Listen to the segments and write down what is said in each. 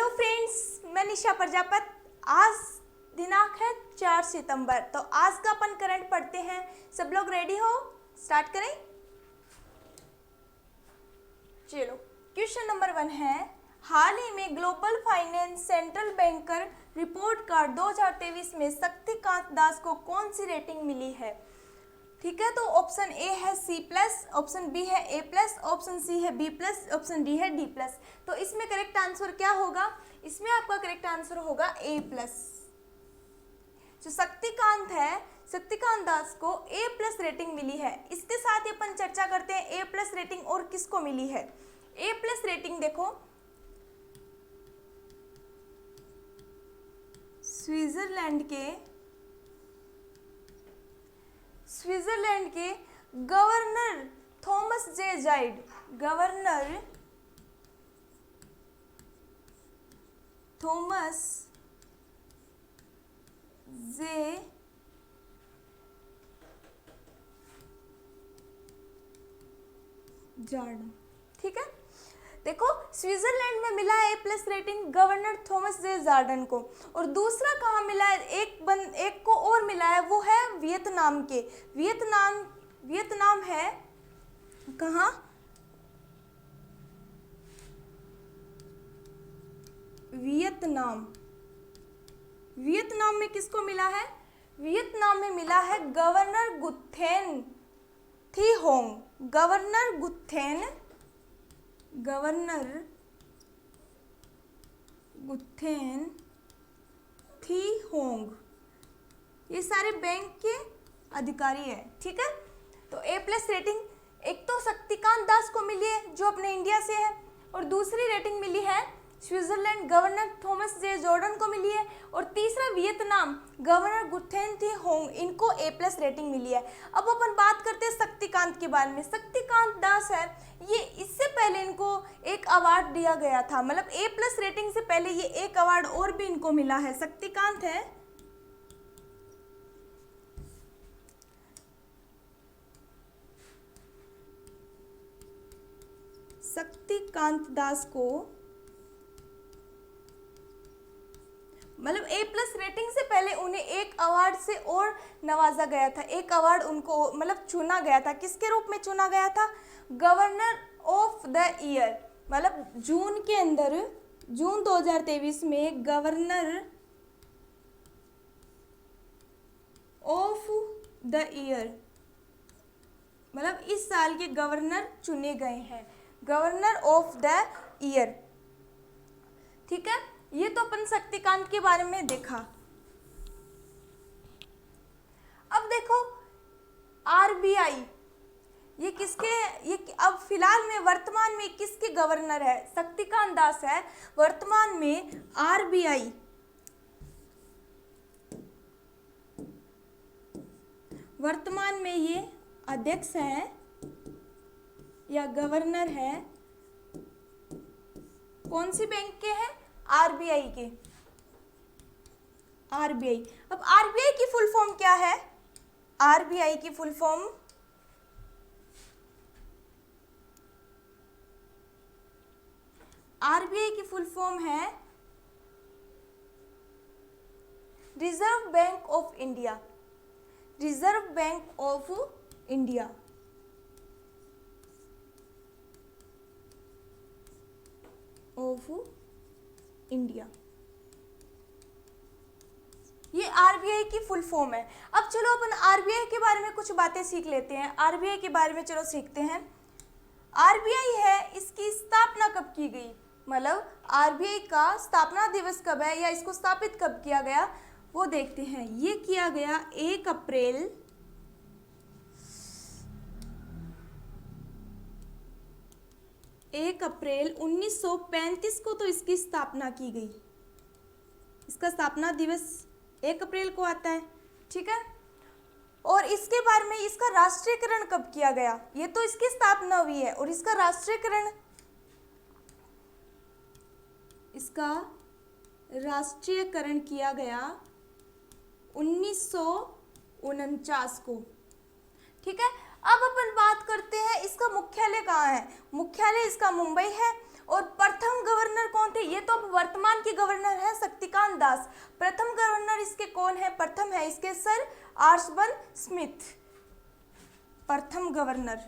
Hello friends, मैं निशा प्रजापत। आज दिनांक है 4 सितंबर। तो आज का अपन करंट पढ़ते हैं। सब लोग रेडी हो? स्टार्ट करें। चलो, क्वेश्चन नंबर 1 है, हाल ही में global finance central banker report card 2023 में शक्तिकांत दास को कौन सी रेटिंग मिली है? ठीक है, तो ऑप्शन ए है C+, ऑप्शन बी है A+, ऑप्शन सी है B+, ऑप्शन डी है D+। तो इसमें करेक्ट आंसर क्या होगा? इसमें आपका करेक्ट आंसर होगा A+। जो शक्तिकांत है, शक्तिकांत दास को A+ रेटिंग मिली है। इसके साथ ही अपन चर्चा करते हैं A+ रेटिंग और किसको मिली है। A+ रेटिंग देखो, स्विट्जरलैंड के गवर्नर थॉमस जे जाइड, गवर्नर थॉमस जे जार्डन। ठीक है, देखो स्विट्जरलैंड में मिला है A+ rating governor Thomas J Jordan को, और दूसरा कहाँ मिला है? एक को और मिला है, वो है वियतनाम के। वियतनाम है कहाँ? वियतनाम में किसको मिला है? वियतनाम में मिला है गवर्नर गुथेन थी होंग। गवर्नर गुथेन थी होंग, ये सारे बैंक के अधिकारी है। ठीक है, तो A+ रेटिंग एक तो शक्तिकांत दास को मिली है जो अपने इंडिया से है, और दूसरी रेटिंग मिली है स्विट्जरलैंड गवर्नर थॉमस जे जॉर्डन को मिली है, और तीसरा वियतनाम गवर्नर गुथेन थी होंग, इनको A+ रेटिंग मिली है। अब अपन बात करते हैं शक्तिकांत के बारे में। शक्तिकांत दास है, ये इससे पहले इनको एक अवार्ड दिया गया था, मतलब A+ रेटिंग से पहले ये एक अवार्ड और भी इनको मिला है। शक्तिकांत है, शक्तिकांत दास को मतलब A+ रेटिंग से पहले उन्हें एक अवार्ड से और नवाजा गया था। एक अवार्ड उनको मतलब चुना गया था। किसके रूप में चुना गया था? गवर्नर ऑफ द ईयर, मतलब जून के अंदर, जून 2023 में गवर्नर ऑफ द ईयर, मतलब इस साल के गवर्नर चुने गए हैं, गवर्नर ऑफ द ईयर। ठीक है, ये तो अपन शक्तिकांत के बारे में देखा। अब देखो RBI, ये अब फिलहाल में वर्तमान में किसके गवर्नर है? शक्तिकांत दास है। वर्तमान में RBI, वर्तमान में ये अध्यक्ष है या गवर्नर है, कौन सी बैंक के हैं? RBI के। RBI, अब RBI की फुल फॉर्म क्या है? RBI की फुल फॉर्म है reserve bank of India. Reserve bank of India. ये RBI की फुल फॉर्म है। अब चलो अपन RBI के बारे में कुछ बातें सीख लेते हैं। RBI के बारे में चलो सीखते हैं। RBI है, इसकी स्थापना कब की गई? मतलब RBI का स्थापना दिवस कब है या इसको स्थापित कब किया गया, वो देखते हैं। ये किया गया 1 अप्रैल 1935 को तो इसकी स्थापना की गई। इसका स्थापना दिवस 1 अप्रैल को आता है। ठीक है, और इसके बारे में इसका राष्ट्रीयकरण कब किया गया? ये तो इसकी स्थापना हुई है, और इसका राष्ट्रीयकरण किया गया 1949 को। ठीक है, अब अपन बात करते हैं इसका मुख्यालय कहाँ है। मुख्यालय इसका मुंबई है। और प्रथम गवर्नर कौन थे, ये तो अब वर्तमान के गवर्नर है शक्तिकांत दास। प्रथम गवर्नर इसके कौन है, प्रथम है इसके सर आर्चबर्ग स्मिथ। प्रथम गवर्नर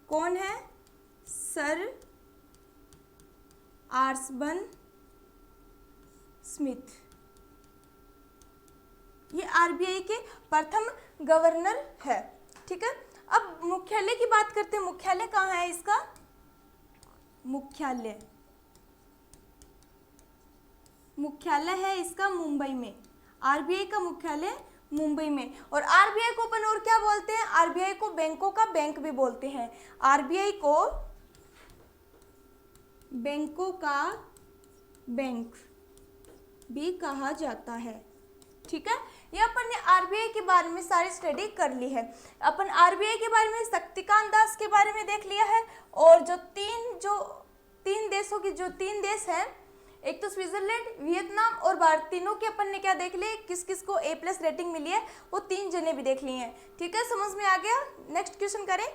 कौन है, सर आर्चबर्ग स्मिथ। ये आरबीआई के प्रथम गवर्नर है। ठीक है, अब मुख्यालय की बात करते हैं। मुख्यालय कहाँ है इसका, मुख्यालय है इसका मुंबई में। आरबीआई का मुख्यालय मुंबई में। और आरबीआई को अपन और क्या बोलते हैं, आरबीआई को बैंकों का बैंक भी बोलते हैं। आरबीआई को बैंकों का बैंक भी कहा जाता है। ठीक है, ये अपन ने आरबीआई के बारे में सारी स्टडी कर ली है। अपन आरबीआई के बारे में शक्तिकांत दास के बारे में देख लिया है। और जो तीन देश हैं, एक तो स्विट्जरलैंड, वियतनाम और भारत, तीनों के अपन ने क्या देख लिए, किस किस को A+ रेटिंग मिली है, वो 3 जने भी देख लिए हैं। ठीक है, समझ में आ गया। नेक्स्ट क्वेश्चन करें।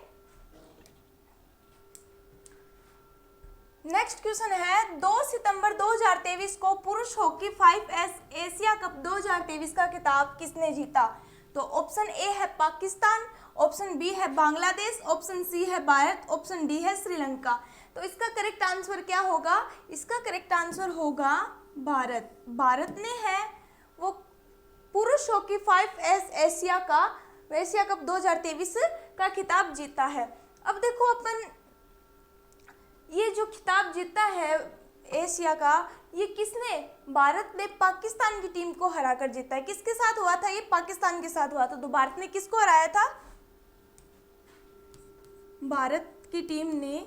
नेक्स्ट क्वेश्चन है 2 सितंबर 2023 को पुरुष हॉकी 5S एशिया कप 2023 का खिताब किसने जीता। तो ऑप्शन ए है पाकिस्तान, ऑप्शन बी है बांग्लादेश, ऑप्शन सी है भारत, ऑप्शन डी है श्रीलंका। तो इसका करेक्ट आंसर क्या होगा, इसका करेक्ट आंसर होगा भारत। भारत ने है वो पुरुष हॉकी 5S एशिया कप 2023 का खिताब जीता है। अब देखो अपन ये जो खिताब जीता है एशिया का, ये किसने, भारत ने पाकिस्तान की टीम को हरा कर जीता है। किसके साथ हुआ था, ये पाकिस्तान के साथ हुआ था। तो भारत ने किसको हराया था, भारत की टीम ने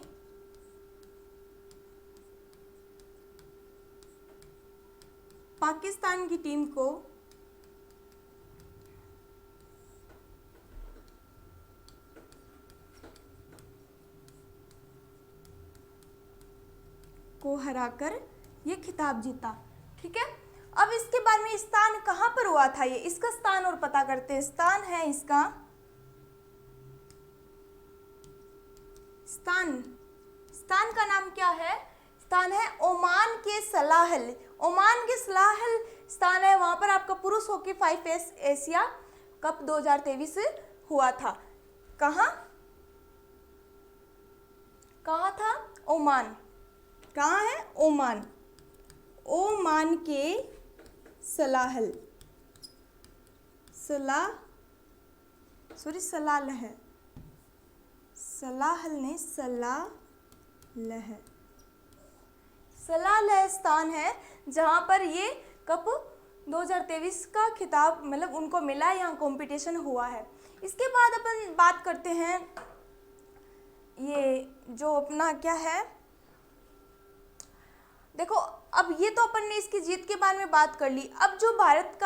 पाकिस्तान की टीम को हराकर ये खिताब जीता। ठीक है, अब इसके बारे में स्थान कहाँ पर हुआ था, ये इसका स्थान और पता करते हैं। स्थान है इसका, स्थान का नाम क्या है, स्थान है ओमान के सलाहल। ओमान के सलाहल स्थान है, वहां पर आपका पुरुष हॉकी 5S एशिया कप 2023 हुआ था। कहाँ था, ओमान। कहाँ है, ओमान। ओमान के सलाहल सलालह स्थान है जहाँ पर ये कप 2023 का खिताब मतलब उनको मिला, यहाँ कंपटीशन हुआ है। इसके बाद अपन बात करते हैं ये जो अपना क्या है, देखो अब ये तो अपन ने इसकी जीत के बारे में बात कर ली। अब जो भारत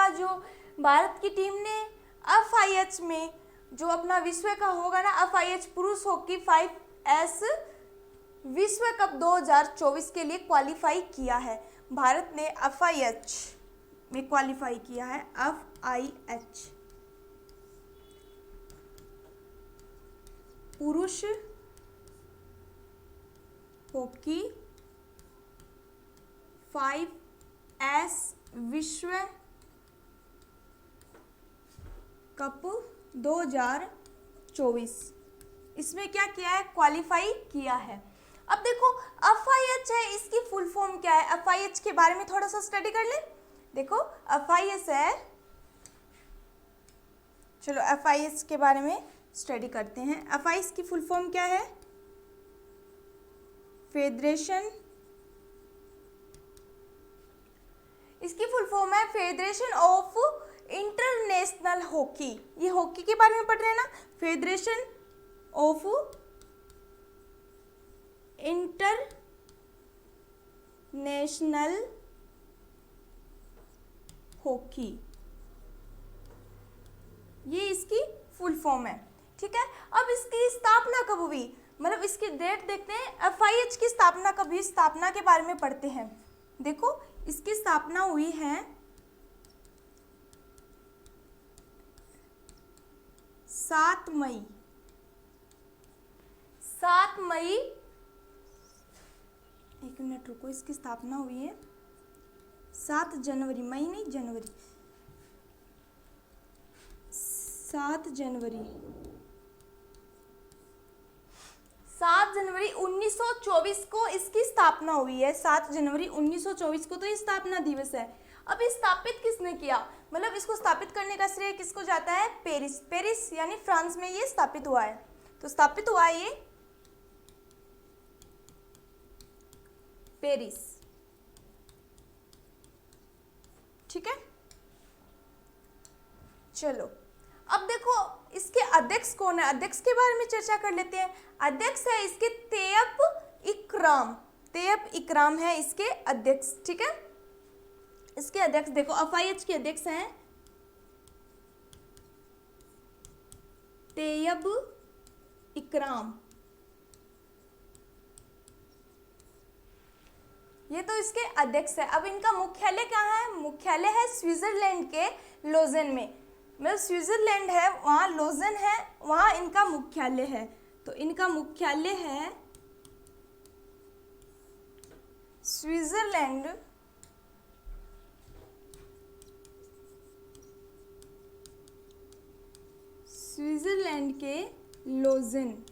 की टीम ने FIH में जो अपना विश्व का होगा ना, FIH पुरुष हॉकी 5S विश्व कप 2024 के लिए क्वालिफाई किया है। भारत ने FIH में क्वालिफाई किया है। FIH पुरुष हॉकी 5S विश्व कप 2024 इसमें क्या किया है, क्वालिफाई किया है। अब देखो FIH है, इसकी फुल फॉर्म क्या है, FIH के बारे में थोड़ा सा स्टडी कर ले। देखो FIH है, चलो FIH के बारे में स्टडी करते हैं। FIH की फुल फॉर्म क्या है, फेडरेशन, इसकी फुल फॉर्म है फेडरेशन ऑफ इंटरनेशनल हॉकी। ये हॉकी के बारे में पढ़ रहे हैं ना, फेडरेशन ऑफ इंटरनेशनल हॉकी, ये इसकी फुल फॉर्म है। ठीक है, अब इसकी स्थापना कब हुई, मतलब इसकी डेट देखते हैं। FIH की स्थापना कब हुई, स्थापना के बारे में पढ़ते हैं। देखो इसकी स्थापना हुई है 7 मई, 7 मई, 1 मिनट रुको, इसकी स्थापना हुई है 7 जनवरी, मई नहीं जनवरी, 7 जनवरी, 7 जनवरी 1924 को इसकी स्थापना हुई है। 7 जनवरी 1924 को तो ये स्थापना दिवस है। अब ये स्थापित किसने किया, मतलब इसको स्थापित करने का श्रेय किसको जाता है, पेरिस, पेरिस यानी फ्रांस में ये स्थापित हुआ है। तो स्थापित हुआ है ये पेरिस, ठीक है। चलो अब देखो इसके अध्यक्ष कौन है, अध्यक्ष के बारे में चर्चा कर लेते हैं। अध्यक्ष है इसके तैयब इकराम, तैयब इकराम है इसके अध्यक्ष, ठीक है। इसके अध्यक्ष देखो एफआईएच के अध्यक्ष हैं तैयब इकराम, ये तो इसके अध्यक्ष है। अब इनका मुख्यालय कहाँ है, मुख्यालय है स्विट्जरलैंड के लोजेन में, मतलब स्विट्जरलैंड है वहाँ लोजेन है, वहाँ इनका मुख्यालय है। तो इनका मुख्यालय है स्विट्जरलैंड, स्विट्जरलैंड के लोजेन,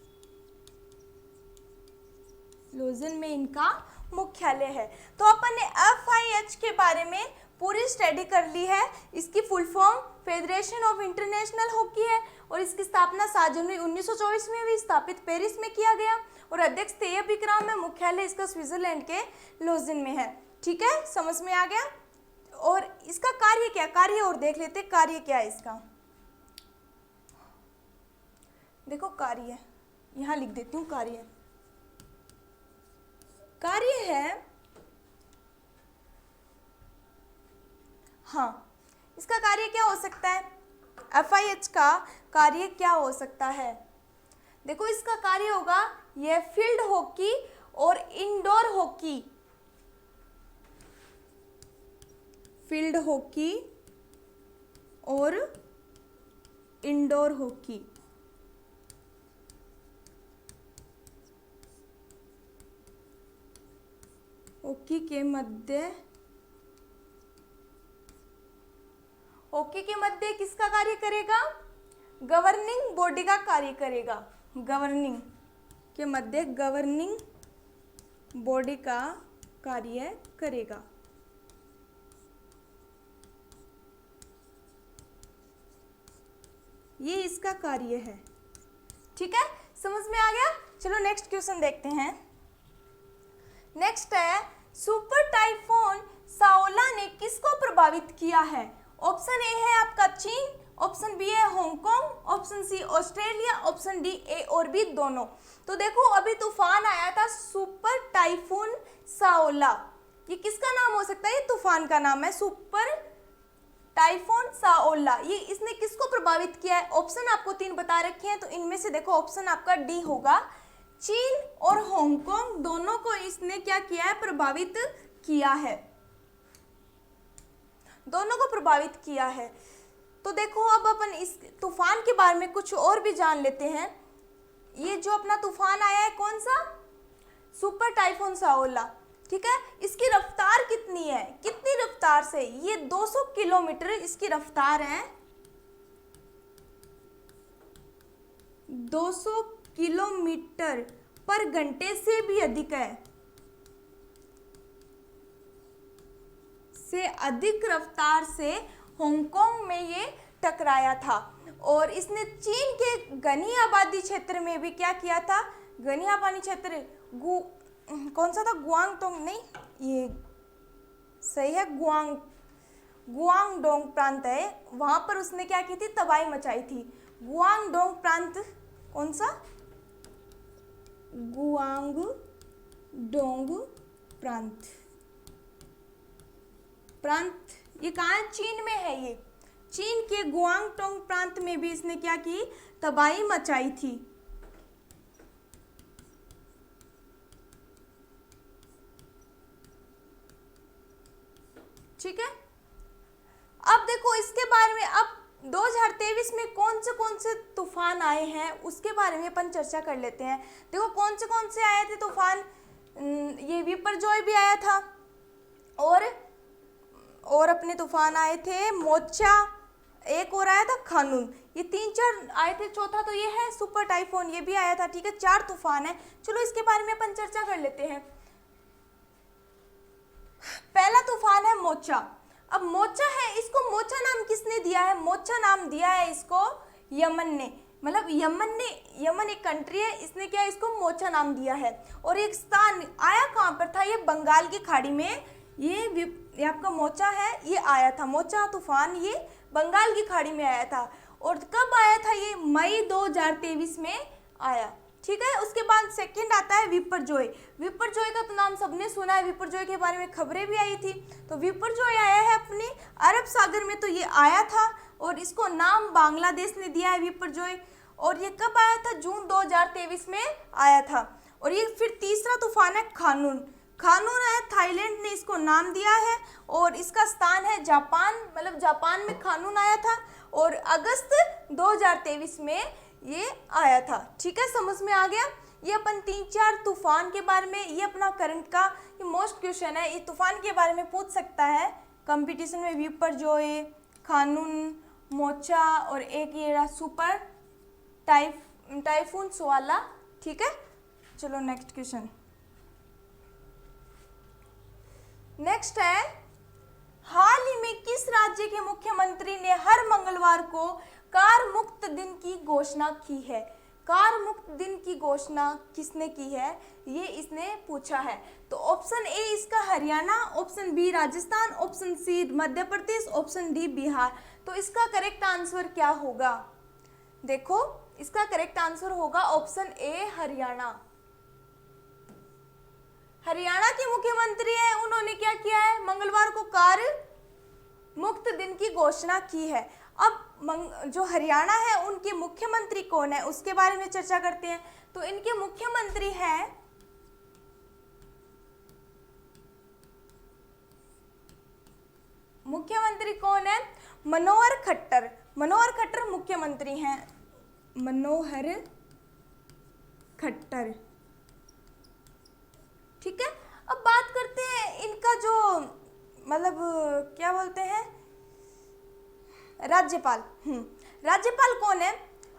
लोजेन में इनका मुख्यालय है। तो अपन ने एफआईएच के बारे में पूरी स्टडी कर ली है। इसकी full form federation of international hockey है और इसकी स्थापना 7 जनवरी 1924 में हुई, स्थापित पेरिस में किया गया और अध्यक्ष तैयब इकराम है, मुख्यालय इसका स्विट्जरलैंड के लोजेन में है, ठीक है, समझ में आ गया। और इसका कार्य क्या, कार्य और देख लेते हैं कार्य क्या है इसका। देखो कार्य यहाँ लिख देती हूँ, कार्य, कार्य है, हाँ इसका कार्य क्या हो सकता है, एफआईएच का कार्य क्या हो सकता है। देखो इसका कार्य होगा यह फील्ड हॉकी और इंडोर हॉकी, फील्ड हॉकी और इंडोर हॉकी, हॉकी के मध्य किसका कार्य करेगा, गवर्निंग बॉडी का कार्य करेगा, गवर्निंग के मध्य गवर्निंग बॉडी का कार्य करेगा। ये इसका कार्य है, ठीक है, समझ में आ गया। चलो नेक्स्ट क्वेश्चन देखते हैं। नेक्स्ट है सुपर टाइफून साओला ने किसको प्रभावित किया है। ऑप्शन ए है आपका चीन, ऑप्शन बी है Hong Kong, option C Australia, option D A और बी दोनों। तो देखो अभी तूफान आया था सुपर टाइफून साओला, ये किसका नाम हो सकता है, ये तूफान का नाम है सुपर टाइफून साओला। ये इसने किसको प्रभावित किया है, ऑप्शन आपको 3 बता रखे हैं, तो इनमें से देखो ऑप्शन आपका डी होगा, चीन और हांगकांग दोनों को इसने क्या किया है, प्रभावित किया है, दोनों को प्रभावित किया है। तो देखो अब अपन इस तूफान के बारे में कुछ और भी जान लेते हैं। ये जो अपना तूफान आया है कौन सा, सुपर टाइफून साओला, ठीक है, इसकी रफ्तार कितनी है, कितनी रफ्तार से, ये 200 किलोमीटर इसकी रफ्तार है, 200 किलोमीटर पर घंटे से भी अधिक है, से अधिक रफ्तार से हांगकांग में ये टकराया था। और इसने चीन के घनी आबादी क्षेत्र में भी क्या किया था, घनी आबादी क्षेत्र कौन सा था, गुआंगडोंग नहीं, ये सही है, गुआंगडोंग प्रांत है, वहां पर उसने क्या की थी, तबाही मचाई थी। गुआंगडोंग प्रांत कौन सा, गुआंगडोंग प्रांत, प्रांत ये कहाँ है, चीन में है। ये चीन के गुआंगडोंग प्रांत में भी इसने क्या की, तबाही मचाई थी। ठीक है, अब देखो इसके बारे में, अब 2023 में कौन से तूफान आए हैं उसके बारे में अपन चर्चा कर लेते हैं। देखो कौन से आए थे तूफान, ये विपर्जॉय भी आया था, और अपने तूफान आए थे मोचा, एक और आया था खानून, ये 3-4 आए थे। चौथा तो ये है सुपर टाइफोन, ये भी आया था। ठीक है, 4 तूफान है। चलो इसके बारे में अपन चर्चा कर लेते हैं। पहला तूफान है मोचा। अब मोचा है, इसको मोचा नाम किसने दिया है? मोचा नाम दिया है इसको यमन ने, मतलब यमन एक कंट्री है, इसने क्या इसको मोचा नाम दिया है। और एक स्थान आया कहाँ पर था? ये बंगाल की खाड़ी में ये आपका मोचा है, ये आया था। मोचा तूफान ये बंगाल की खाड़ी में आया था। और कब आया था? ये मई 2023 में आया। ठीक है, उसके बाद सेकंड आता है विपर्जॉय। विपर्जॉय का तो नाम सबने सुना है, विपर्जॉय के बारे में खबरें भी आई थी। तो विपर्जॉय आया है अपने अरब सागर में, तो ये आया था और इसको नाम बांग्लादेश ने दिया है विपर्जॉय। और ये कब आया था? जून 2023 में आया था। और ये फिर तीसरा तूफान है खानून। खानून है, थाईलैंड ने इसको नाम दिया है और इसका स्थान है जापान, मतलब जापान में खानून आया था और अगस्त 2023 में ये आया था। ठीक है, समझ में आ गया। ये अपन 3-4 तूफान के बारे में, ये अपना करंट का ये मोस्ट क्वेश्चन है, ये तूफान के बारे में पूछ सकता है कंपटीशन में। विपर्जॉय, खानून, मोचा और एक ये रहा सुपर टाइफून स्वाला। ठीक है, चलो नेक्स्ट क्वेश्चन। नेक्स्ट है, हाल ही में किस राज्य के मुख्यमंत्री ने हर मंगलवार को कार मुक्त दिन की घोषणा की है? कार मुक्त दिन की घोषणा किसने की है, ये इसने पूछा है। तो ऑप्शन ए इसका Haryana, option B Rajasthan, option C Madhya Pradesh, option D Bihar. तो इसका करेक्ट आंसर क्या होगा? देखो इसका करेक्ट आंसर होगा ऑप्शन ए हरियाणा। हरियाणा के मुख्यमंत्री हैं, उन्होंने क्या किया है? मंगलवार को कार मुक्त दिन की घोषणा की है। अब जो हरियाणा है उनके मुख्यमंत्री कौन है उसके बारे में चर्चा करते हैं। तो इनके मुख्यमंत्री हैं कौन है? मनोहर खट्टर। मनोहर खट्टर मुख्यमंत्री हैं, मनोहर खट्टर। ठीक है, अब बात करते हैं इनका जो मतलब क्या बोलते हैं, राज्यपाल। राज्यपाल कौन है?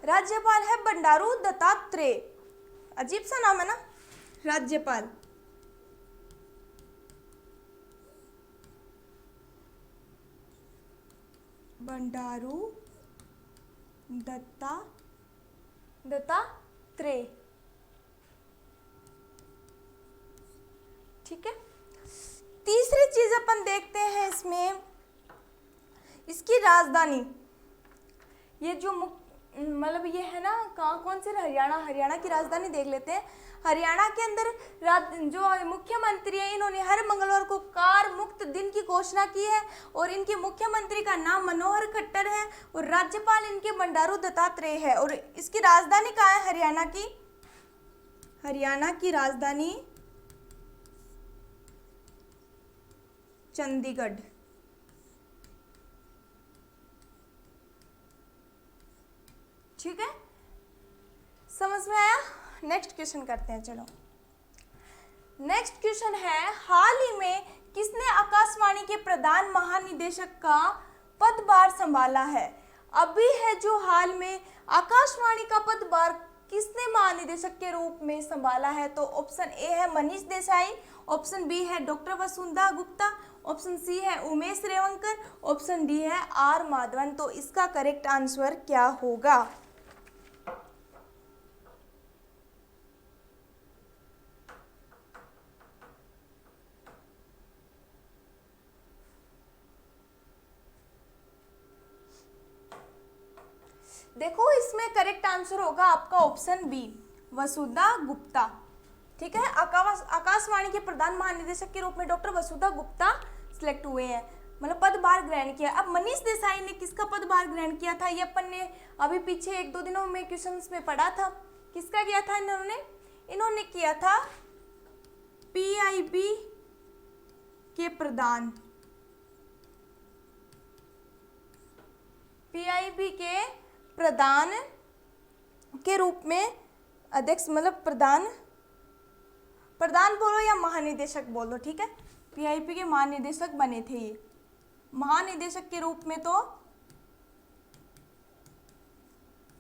राज्यपाल है बंडारू दत्तात्रेय। अजीब सा नाम है ना, राज्यपाल। बंडारू दत्तात्रेय। ठीक है, तीसरी चीज अपन देखते हैं इसमें, इसकी राजधानी। ये जो मतलब ये है ना, कौन से? हरियाणा की राजधानी देख लेते हैं। हरियाणा के अंदर जो मुख्यमंत्री है, इन्होंने हर मंगलवार को कार मुक्त दिन की घोषणा की है और इनके मुख्यमंत्री का नाम मनोहर खट्टर है और राज्यपाल इनके बंडारू दत्तात्रेय है। और इसकी राजधानी कहाँ है हरियाणा की? हरियाणा की राजधानी चंडीगढ़। ठीक है, समझ में आया? नेक्स्ट क्वेश्चन करते हैं। चलो नेक्स्ट क्वेश्चन है, हाल ही में किसने आकाशवाणी के प्रधान महानिदेशक का पदभार संभाला है? अभी है जो हाल में आकाशवाणी का पदभार किसने महानिदेशक के रूप में संभाला है? तो ऑप्शन ए है मनीष देसाई, ऑप्शन बी है doctor Vasundhara Gupta, option C है उमेश रेवंकर, ऑप्शन डी है आर माधवन। तो इसका करेक्ट आंसर क्या होगा? देखो इसमें करेक्ट आंसर होगा आपका ऑप्शन बी, वसुंधरा गुप्ता। ठीक है, आकाशवाणी के प्रधान महानिदेशक के रूप में डॉक्टर वसुंधरा गुप्ता सिलेक्ट हुए हैं, मतलब पदभार ग्रहण किया। अब मनीष देसाई ने किसका पदभार ग्रहण किया था? ये अपन ने अभी पीछे 1-2 दिनों में क्वेश्चंस में पढ़ा था। किसका किया था इन्होंने किया था पीआईबी के प्रधान। पीआईबी के प्रधान के रूप में अध्यक्ष, मतलब प्रधान बोलो या महानिदेशक बोलो, ठीक है। पीआईबी के महानिदेशक बने थे ये। महानिदेशक के रूप में तो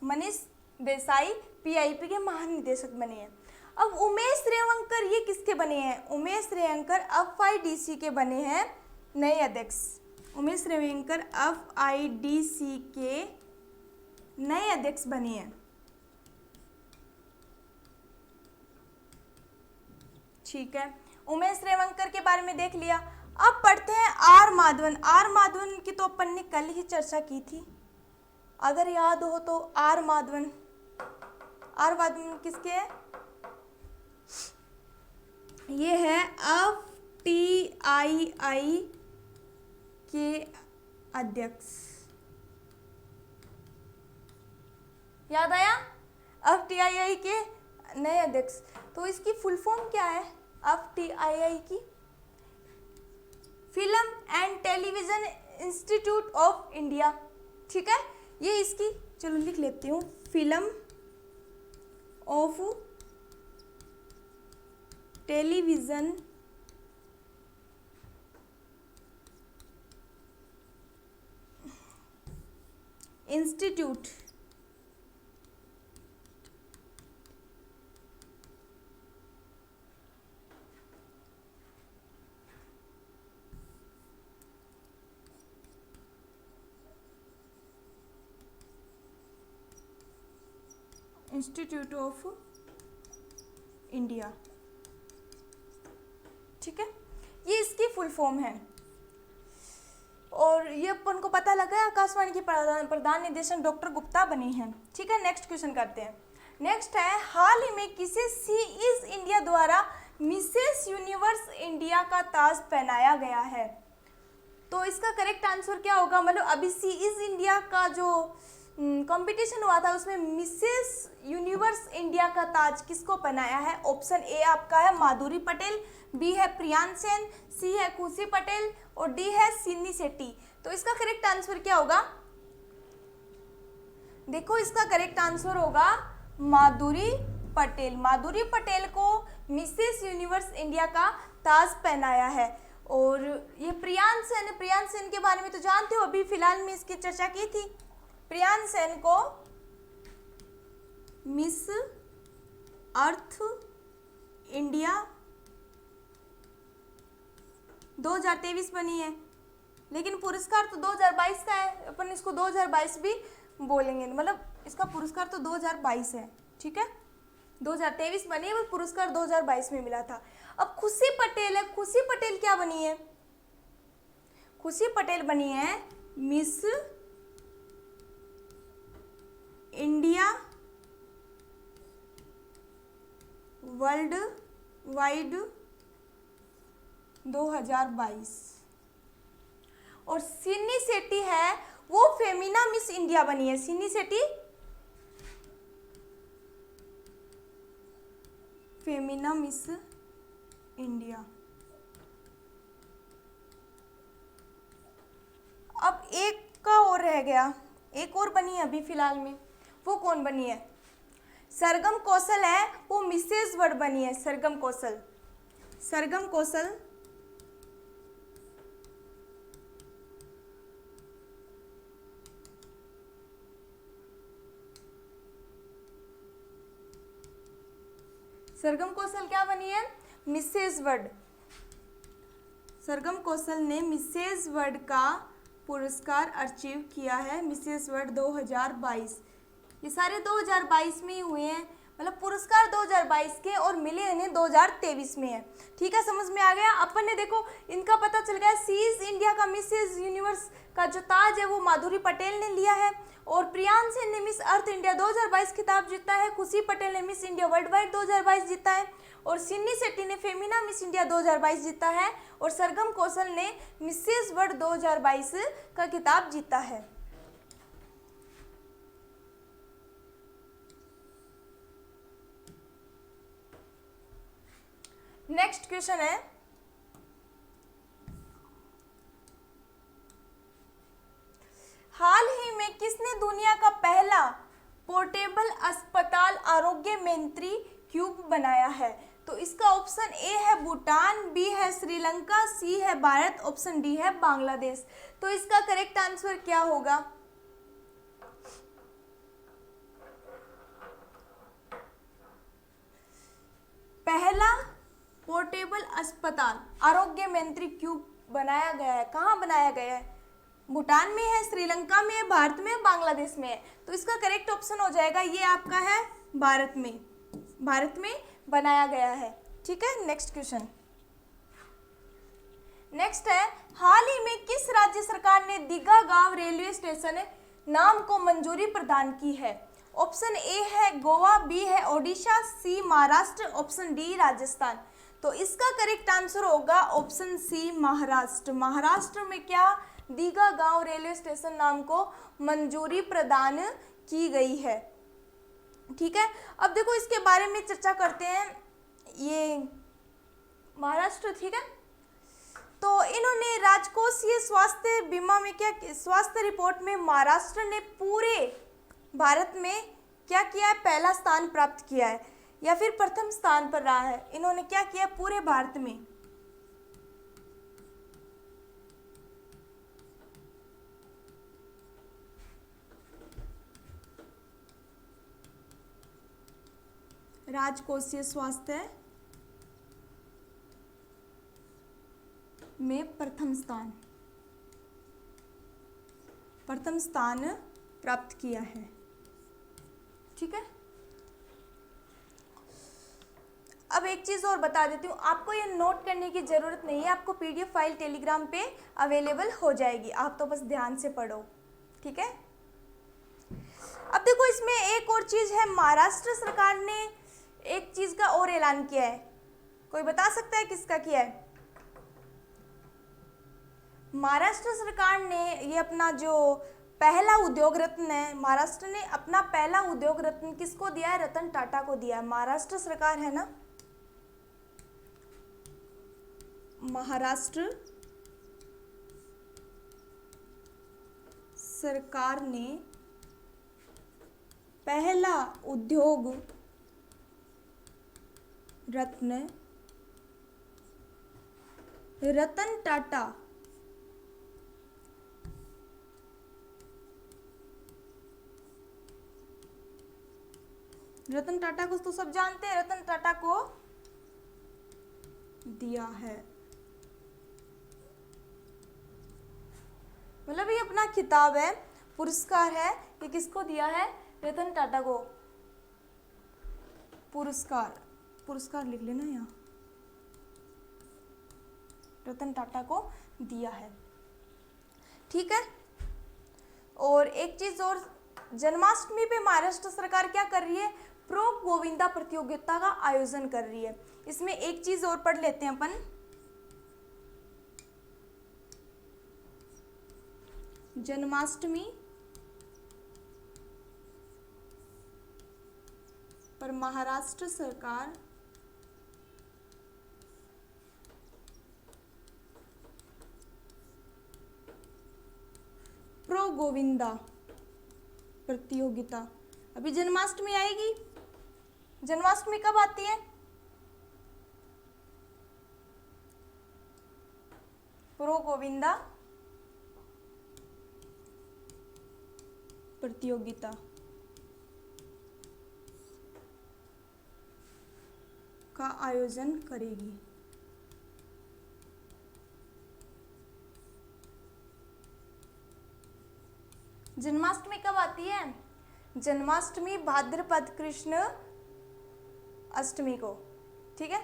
मनीष देसाई पीआईबी के महानिदेशक बने हैं। अब उमेश रेवंकर ये किसके बने हैं? उमेश रेवंकर एफआईडीसी के बने हैं नए अध्यक्ष। उमेश रेवंकर एफआईडीसी के नए अध्यक्ष बने हैं। ठीक है, उमेश रेवंकर के बारे में देख लिया। अब पढ़ते हैं आर माधवन। आर माधवन की तो अपन ने कल ही चर्चा की थी, अगर याद हो तो। आर माधवन किसके है? ये है एफटीआईआई के अध्यक्ष। याद आया? एफटीआईआई के नए अध्यक्ष। तो इसकी फुल फॉर्म क्या है एफटीआईआई की? Film and television institute of India. ठीक है, ये इसकी, चलो लिख लेती हूँ, film of television institute institute of India. ठीक है, ये इसकी फुल फॉर्म है। और ये अपन को पता लगा है आकाशवाणी के प्रधान निदेशक डॉक्टर गुप्ता बने हैं। ठीक है, नेक्स्ट क्वेश्चन करते हैं। नेक्स्ट है, हाल ही में किसे सी इज इंडिया द्वारा मिसेस यूनिवर्स इंडिया का ताज पहनाया गया है? तो इसका करेक्ट आंसर क्या होगा? मतलब अभी सी इज इंडिया का जो कंपटीशन हुआ था उसमें मिसेस यूनिवर्स इंडिया का ताज किसको पहनाया है? ऑप्शन ए आपका है माधुरी पटेल, बी है प्रियांश सेन, सी है खुशी पटेल और डी है सिन्नी शेट्टी। तो इसका करेक्ट आंसर क्या होगा? देखो, इसका करेक्ट आंसर होगा माधुरी पटेल। माधुरी पटेल को मिसेस यूनिवर्स इंडिया का ताज पहनाया है। और ये प्रियांश सेन के बारे में तो जानते हो, अभी फिलहाल में इसकी चर्चा की थी। प्रियांश सेन को मिस अर्थ इंडिया 2023 बनी है, लेकिन पुरस्कार तो 2022 का है, अपन इसको 2022 भी बोलेंगे, मतलब इसका पुरस्कार तो 2022 है। ठीक है, 2023 बनी है, वो पुरस्कार 2022 में मिला था। अब खुशी पटेल है, खुशी पटेल क्या बनी है? खुशी पटेल बनी है मिस इंडिया वर्ल्ड वाइड 2022। और सिन्नी शेट्टी है, वो फेमिना मिस इंडिया बनी है। Sini Shetty Femina miss India. अब एक का और रह गया, एक और बनी है अभी फिलहाल में, वो कौन बनी है? सरगम कौशल है, वो मिसेस वर्ल्ड बनी है। सरगम कौशल सरगम कौशल क्या बनी है? Mrs world. सरगम कौशल ने मिसेस वर्ल्ड का पुरस्कार अचीव किया है, मिसेस वर्ल्ड 2022। ये सारे 2022 में ही हुए हैं, मतलब पुरस्कार 2022 के और मिले इन्हें 2023 में है। ठीक है, समझ में आ गया? अपन ने देखो इनका पता चल गया। सीज इंडिया का मिसेस यूनिवर्स का जो ताज है वो माधुरी पटेल ने लिया है, और प्रियांश सेन ने मिस अर्थ इंडिया 2022 खिताब जीता है, खुशी पटेल ने मिस इंडिया वर्ल्ड वाइड 2022 जीता है, और सिन्नी शेट्टी ने फेमिना मिस इंडिया 2022 जीता है, और सरगम कौशल ने मिसेस वर्ल्ड 2022 का खिताब जीता है। नेक्स्ट क्वेश्चन है, हाल ही में किस आर्गुमेंट्री क्यूब बनाया है? तो इसका ऑप्शन ए है भूटान, बी है श्रीलंका, सी है भारत, ऑप्शन डी है बांग्लादेश। तो इसका करेक्ट आंसर क्या होगा? पहला पोर्टेबल अस्पताल आरोग्य मंत्री क्यूब बनाया गया है, कहाँ बनाया गया है? भूटान में है, श्रीलंका में है, भारत में है, बांग्लादेश में है। तो इसका करेक्ट ऑप्शन हो जाएगा ये आपका है भारत में, भारत में बनाया गया है। ठीक है, नेक्स्ट क्वेश्चन। नेक्स्ट है, हाल ही में किस राज्य सरकार ने दीघा गांव रेलवे स्टेशन नाम को मंजूरी प्रदान की है? ऑप्शन ए है गोवा, बी है ओडिशा, सी महाराष्ट्र, ऑप्शन डी राजस्थान। तो इसका करेक्ट आंसर होगा ऑप्शन सी महाराष्ट्र। महाराष्ट्र में क्या दीघा गांव रेलवे स्टेशन नाम को मंजूरी प्रदान की गई है। ठीक है, अब देखो इसके बारे में चर्चा करते हैं। ये महाराष्ट्र, ठीक है, तो इन्होंने राजकोषीय स्वास्थ्य बीमा में क्या, स्वास्थ्य रिपोर्ट में महाराष्ट्र ने पूरे भारत में क्या किया है? पहला स्थान प्राप्त किया है या फिर प्रथम स्थान पर रहा है। इन्होंने क्या किया पूरे भारत में? राजकोषीय स्वास्थ्य में प्रथम स्थान प्राप्त किया है। ठीक है, अब एक चीज और बता देती हूँ, आपको ये नोट करने की जरूरत नहीं है, आपको पीडीएफ फाइल टेलीग्राम पे अवेलेबल हो जाएगी, आप तो बस ध्यान से पढ़ो। ठीक है, अब देखो इसमें एक और चीज है, महाराष्ट्र सरकार ने एक चीज का और ऐलान किया है। कोई बता सकता है किसका किया है? महाराष्ट्र सरकार ने ये अपना जो पहला उद्योग रत्न है, महाराष्ट्र ने अपना पहला उद्योग रत्न किसको दिया है? रतन टाटा को दिया है। महाराष्ट्र सरकार है ना, महाराष्ट्र सरकार ने पहला उद्योग रत्न रतन टाटा को तो सब जानते हैं, रतन टाटा को दिया है। मतलब ये अपना खिताब है, पुरस्कार है, ये किसको दिया है? रतन टाटा को। पुरस्कार लिख लेना यहाँ, रतन टाटा को दिया है। ठीक है, और एक चीज और, जन्माष्टमी पे महाराष्ट्र सरकार क्या कर रही है? प्रो गोविंदा प्रतियोगिता का आयोजन कर रही है। इसमें एक चीज और पढ़ लेते हैं अपन, जन्माष्टमी पर महाराष्ट्र सरकार प्रो गोविंदा प्रतियोगिता, अभी जन्माष्टमी आएगी, जन्माष्टमी कब आती है? प्रो गोविंदा प्रतियोगिता का आयोजन करेगी। जन्माष्टमी कब आती है? जन्माष्टमी भाद्रपद कृष्ण अष्टमी को। ठीक है,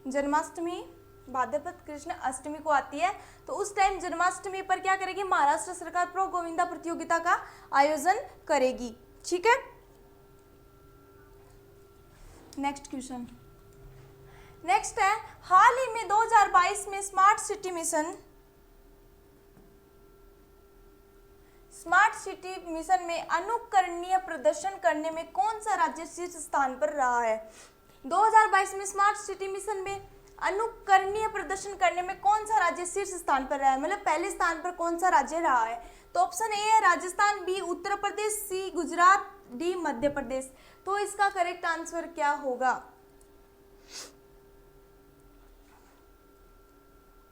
जन्माष्टमी भाद्रपद कृष्ण अष्टमी को आती है। तो उस टाइम जन्माष्टमी पर क्या करेगी? महाराष्ट्र सरकार प्रो गोविंदा प्रतियोगिता का आयोजन करेगी। ठीक है, नेक्स्ट क्वेश्चन। नेक्स्ट है, हाल ही में 2022 में स्मार्ट सिटी मिशन में अनुकरणीय प्रदर्शन करने में कौन सा राज्य शीर्ष स्थान पर रहा है? 2022 में स्मार्ट सिटी मिशन में अनुकरणीय प्रदर्शन करने में कौन सा राज्य शीर्ष स्थान पर रहा है? मतलब पहले स्थान पर कौन सा राज्य रहा है? तो ऑप्शन ए है राजस्थान, बी उत्तर प्रदेश, सी गुजरात, डी मध्य प्रदेश। तो इसका करेक्ट आंसर क्या होगा?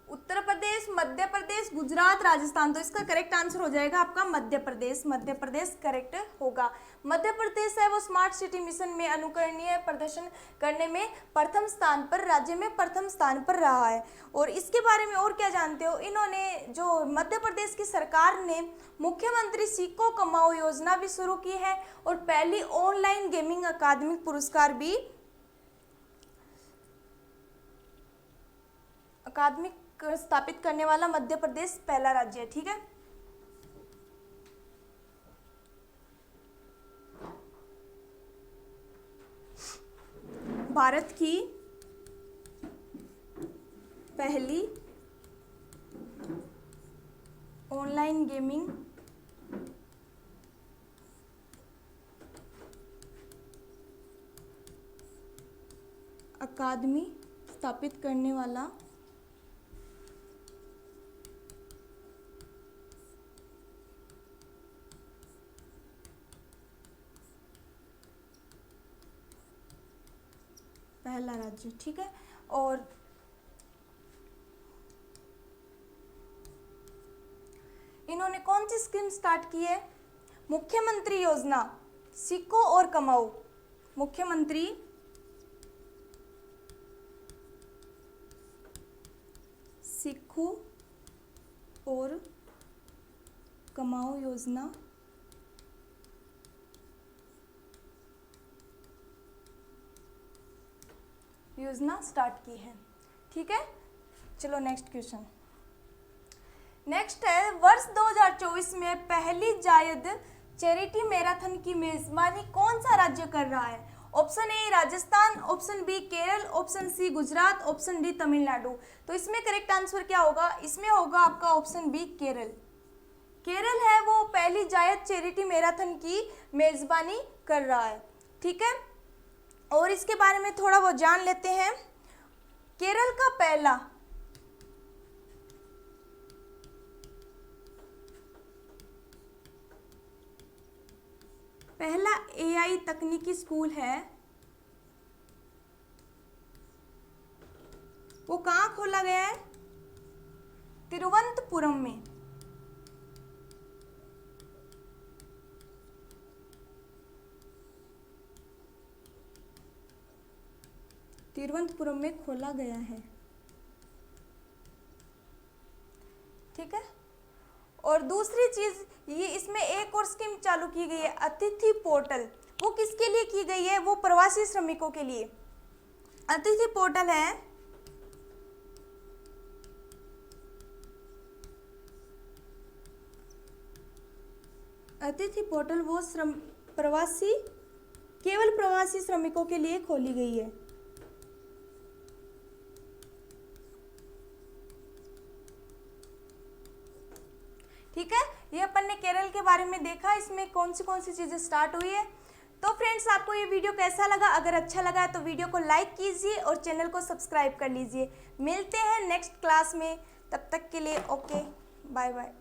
उत्तर प्रदेश, मध्य प्रदेश, गुजरात, राजस्थान। तो इसका करेक्ट आंसर हो जाएगा आपका मध्य प्रदेश। मध्य प्रदेश करेक्ट होगा। मध्य प्रदेश है वो स्मार्ट सिटी मिशन में अनुकरणीय प्रदर्शन करने में प्रथम स्थान पर, राज्य में प्रथम स्थान पर रहा है। और इसके बारे में और क्या जानते हो? इन्होंने जो मध्य प्रदेश की सरकार ने मुख्यमंत्री सीखो कमाओ योजना भी शुरू की है और पहली ऑनलाइन गेमिंग अकादमिक पुरस्कार भी अकादमिक स्थापित करने वाला मध्य प्रदेश पहला राज्य है। ठीक है, भारत की पहली ऑनलाइन गेमिंग अकादमी स्थापित करने वाला पहला राज्य। ठीक है, और इन्होंने कौन सी स्कीम स्टार्ट की है? मुख्यमंत्री योजना सीखो और कमाओ। मुख्यमंत्री सीखो और कमाओ योजना स्टार्ट की है। ठीक है, चलो नेक्स्ट क्वेश्चन। नेक्स्ट है, वर्ष 2024 में पहली जायद चैरिटी मैराथन की मेजबानी कौन सा राज्य कर रहा है? Option A Rajasthan, option B Kerala, option C Gujarat, option D Tamil Nadu. तो इसमें करेक्ट आंसर क्या होगा? इसमें होगा आपका ऑप्शन बी केरल। केरल है वो पहली जायद चैरिटी मैराथन की मेजबानी कर रहा है। ठीक है, और इसके बारे में थोड़ा वो जान लेते हैं। केरल का पहला एआई तकनीकी स्कूल है वो कहाँ खोला गया है? तिरुवनंतपुरम में। तिरुवनंतपुरम में खोला गया है। ठीक है, और दूसरी चीज ये इसमें एक और स्कीम चालू की गई है, अतिथि पोर्टल। वो किसके लिए की गई है? वो प्रवासी श्रमिकों के लिए। अतिथि पोर्टल है वो केवल प्रवासी श्रमिकों के लिए खोली गई है। ठीक है, ये अपन ने केरल के बारे में देखा, इसमें कौन सी चीजें स्टार्ट हुई है। तो फ्रेंड्स, आपको ये वीडियो कैसा लगा? अगर अच्छा लगा है तो वीडियो को लाइक कीजिए और चैनल को सब्सक्राइब कर लीजिए। मिलते हैं नेक्स्ट क्लास में, तब तक के लिए ओके, बाय बाय।